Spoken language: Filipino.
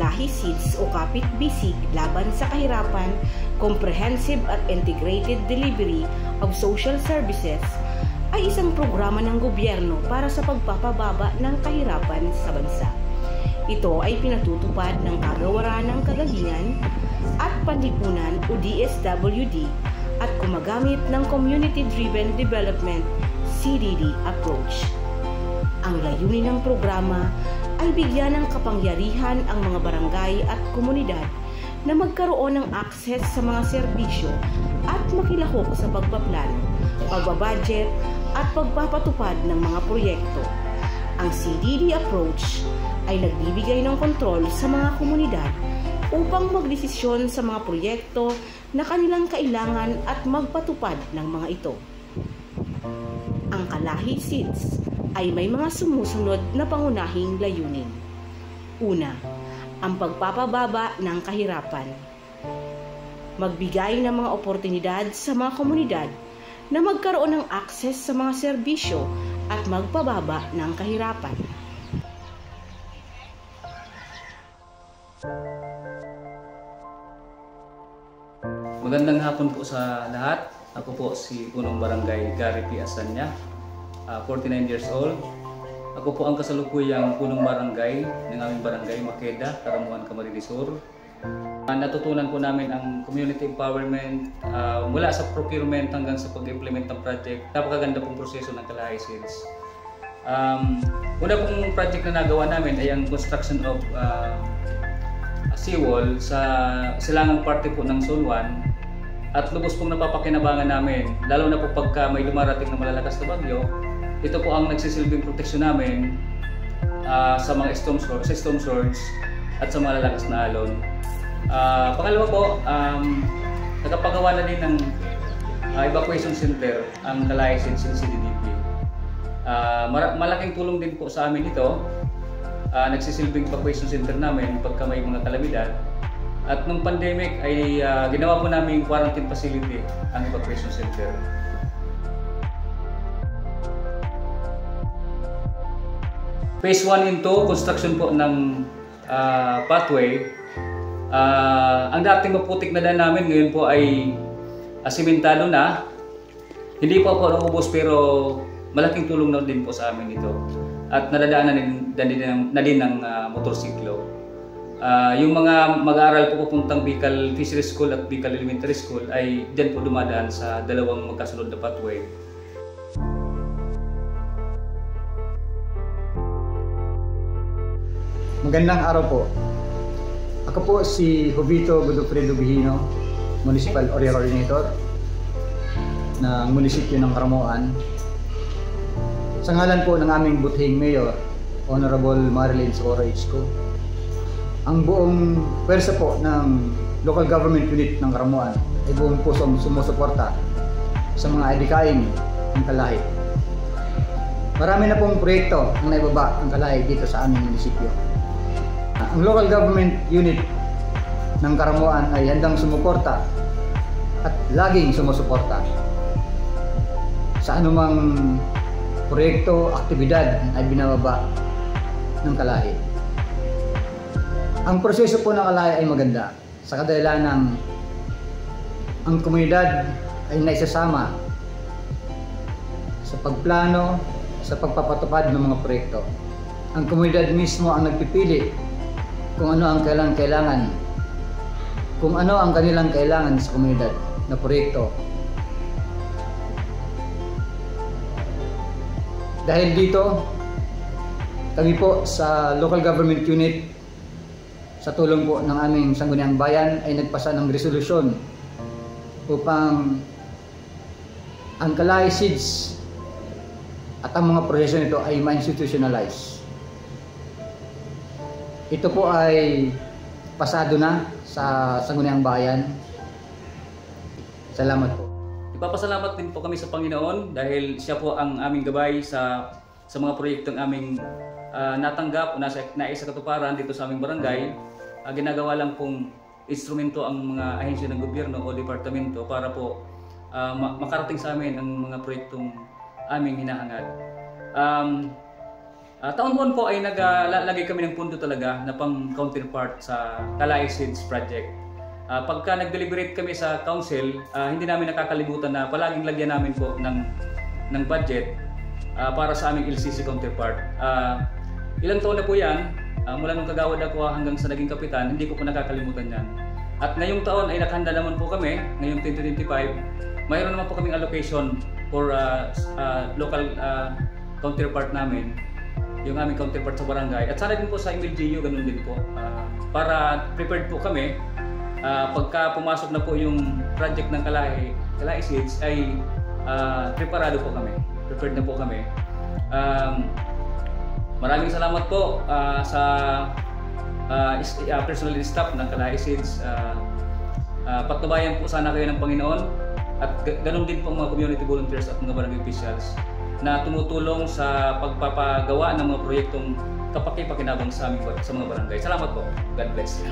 Kalahi Seeds o Kapit Bisig Laban sa Kahirapan, Comprehensive at Integrated Delivery of Social Services ay isang programa ng gobyerno para sa pagpapababa ng kahirapan sa bansa. Ito ay pinatutupad ng Kagawaran ng Kagalingan at Panlipunan o DSWD at gumagamit ng Community-Driven Development CDD approach. Ang layunin ng programa ay bigyan ng kapangyarihan ang mga barangay at komunidad na magkaroon ng akses sa mga serbisyo at makilahok sa pagpaplano, pagbabudget at pagpapatupad ng mga proyekto. Ang CDD approach ay nagbibigay ng kontrol sa mga komunidad upang magdesisyon sa mga proyekto na kanilang kailangan at magpatupad ng mga ito. Ang Kalahi Seeds ay may mga sumusunod na pangunahing layunin. Una, ang pagpapababa ng kahirapan. Magbigay ng mga oportunidad sa mga komunidad na magkaroon ng akses sa mga serbisyo at magpababa ng kahirapan. Magandang hapon po sa lahat. Ako po si Punong Barangay Gary P. Asanya, 49 years old. Ako po ang kasalukuyang punong barangay ng aming barangay Maqueda, Caramuan, Camarines Sur. Natutunan po namin ang community empowerment mula sa procurement hanggang sa pag-implement ng project. Napakaganda pong proseso ng Kalahi Seeds. Una pong project na nagawa namin ay ang construction of seawall sa silangang parte po ng Zone 1. At lubos pong napapakinabangan namin, lalo na po pagka may dumarating na malalakas na bagyo. Ito po ang nagsisilbing proteksyon namin sa mga storm surge at sa malalakas na alon. Pangalawa po, nagpapagawa na din ng evacuation center ang Kalahi Seeds CDDP. Malaking tulong din po sa amin ito. Nagsisilbing evacuation center namin pagka may mga kalamidad. At nung pandemic ay ginawa po namin quarantine facility ang evacuation center. Phase 1 and 2, construction po ng pathway. Ang dating maputik na daan namin ngayon po ay asimentado na. Hindi po ako naubos pero malaking tulong na din po sa amin ito. At nadadaanan na din ng motorsiklo. Yung mga mag-aaral po pupuntang Bicol Fishery School at Bicol Elementary School ay dyan po dumadaan sa dalawang magkasunod na pathway. Magandang araw po. Ako po si Jovito Godofredo Bihino, Municipal Area Coordinator ng munisipyo ng Caramuan. Sa ngalan po ng aming buthing Mayor, Honorable Marilyn Socorro Itzco, ang buong pwersa po ng local government unit ng Caramuan ay buong pusong sumusuporta sa mga adikain ng Kalahi. Marami na pong proyekto ang naibaba ang Kalahi dito sa aming munisipyo. Ang local government unit ng Caramuan ay handang sumuporta at laging sumusuporta sa anumang proyekto, aktibidad ay binababa ng Kalahi. Ang proseso po ng Kalahi ay maganda sa kadahilan ng ang komunidad ay naisasama sa pagplano, sa pagpapatupad ng mga proyekto. Ang komunidad mismo ang nagpipili kung ano ang kailangan, kung ano ang kanilang kailangan sa komunidad na proyekto. Dahil dito, kami po sa local government unit sa tulong po ng aming Sangguniang Bayan ay nagpasa ng resolusyon upang ang Kalahi Seeds at ang mga proseso nito ay ma-institutionalize. Ito po ay pasado na sa Sangguniang Bayan. Salamat po. Ipapasalamat din po kami sa Panginoon dahil siya po ang aming gabay sa mga proyektong aming natanggap o naisa katuparan dito sa aming barangay. Ginagawa lang pong instrumento ang mga ahensya ng gobyerno o departamento para po makarating sa amin ang mga proyektong aming hinahangad. Taon-taon po ay naglalagay kami ng pundo talaga na pang counterpart sa Kalay Seeds Project. Pagka nag-deliberate kami sa council, hindi namin nakakalimutan na palaging lagyan namin po ng budget para sa aming LCC counterpart. Ilang taon na po yan, mula nung kagawad ako hanggang sa naging kapitan, hindi ko po nakakalimutan yan. At ngayong taon ay nakahanda naman po kami, ngayong 2025, mayroon naman po kaming allocation for local counterpart namin, yung aming counterpart sa barangay. At sana din po sa MLGU, ganun din po. Para prepared po kami, pagka pumasok na po yung project ng Kalay Seeds ay preparado po kami. Prepared na po kami. Maraming salamat po sa personal staff ng Kalay Seeds. Patnubayan po sana kayo ng Panginoon at ganun din po mga community volunteers at mga barangay officials na tumutulong sa pagpapagawa ng mga proyektong kapaki-pakinabang sa mga barangay. Salamat po. God bless.